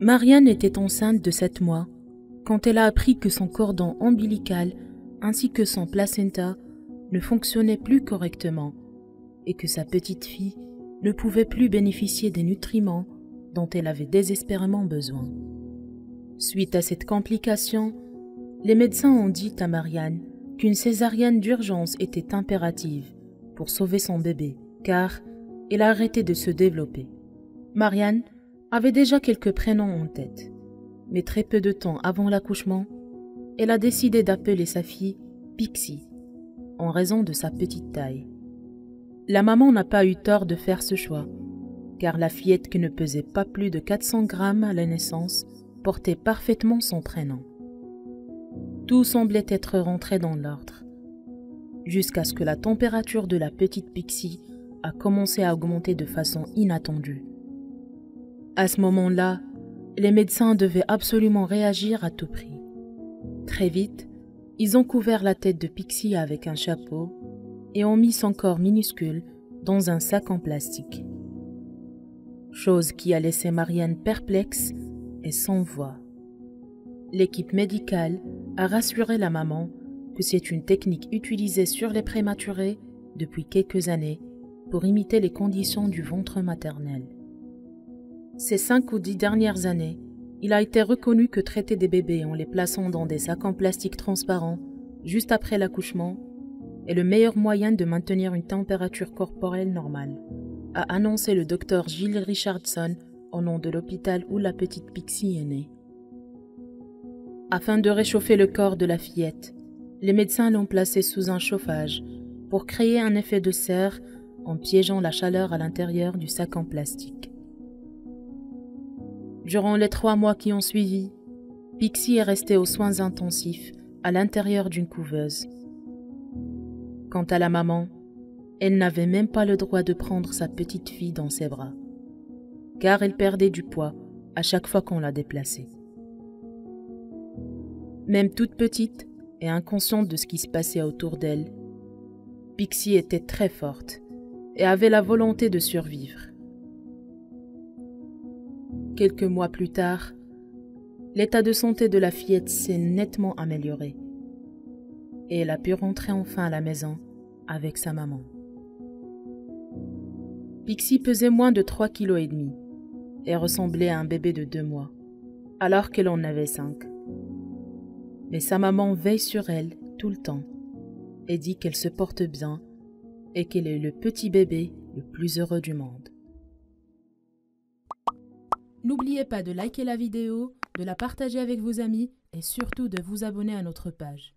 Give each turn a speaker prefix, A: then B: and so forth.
A: Marianne était enceinte de 7 mois quand elle a appris que son cordon ombilical ainsi que son placenta ne fonctionnaient plus correctement et que sa petite fille ne pouvait plus bénéficier des nutriments dont elle avait désespérément besoin. Suite à cette complication, les médecins ont dit à Marianne qu'une césarienne d'urgence était impérative pour sauver son bébé, car elle a arrêté de se développer. Marianne avait déjà quelques prénoms en tête, mais très peu de temps avant l'accouchement, elle a décidé d'appeler sa fille Pixie, en raison de sa petite taille. La maman n'a pas eu tort de faire ce choix, car la fillette qui ne pesait pas plus de 400 grammes à la naissance portait parfaitement son prénom. Tout semblait être rentré dans l'ordre, jusqu'à ce que la température de la petite Pixie a commencé à augmenter de façon inattendue. À ce moment-là, les médecins devaient absolument réagir à tout prix. Très vite, ils ont couvert la tête de Pixie avec un chapeau et ont mis son corps minuscule dans un sac en plastique. Chose qui a laissé Marianne perplexe et sans voix. L'équipe médicale a rassuré la maman que c'est une technique utilisée sur les prématurés depuis quelques années pour imiter les conditions du ventre maternel. Ces 5 ou 10 dernières années, il a été reconnu que traiter des bébés en les plaçant dans des sacs en plastique transparents juste après l'accouchement est le meilleur moyen de maintenir une température corporelle normale, a annoncé le docteur Gill Richardson au nom de l'hôpital où la petite Pixie est née. Afin de réchauffer le corps de la fillette, les médecins l'ont placée sous un chauffage pour créer un effet de serre en piégeant la chaleur à l'intérieur du sac en plastique. Durant les 3 mois qui ont suivi, Pixie est restée aux soins intensifs à l'intérieur d'une couveuse. Quant à la maman, elle n'avait même pas le droit de prendre sa petite fille dans ses bras, car elle perdait du poids à chaque fois qu'on la déplaçait. Même toute petite et inconsciente de ce qui se passait autour d'elle, Pixie était très forte et avait la volonté de survivre. Quelques mois plus tard, l'état de santé de la fillette s'est nettement amélioré et elle a pu rentrer enfin à la maison avec sa maman. Pixie pesait moins de 3,5 kg et ressemblait à un bébé de 2 mois, alors qu'elle en avait 5. Mais sa maman veille sur elle tout le temps et dit qu'elle se porte bien et qu'elle est le petit bébé le plus heureux du monde. N'oubliez pas de liker la vidéo, de la partager avec vos amis et surtout de vous abonner à notre page.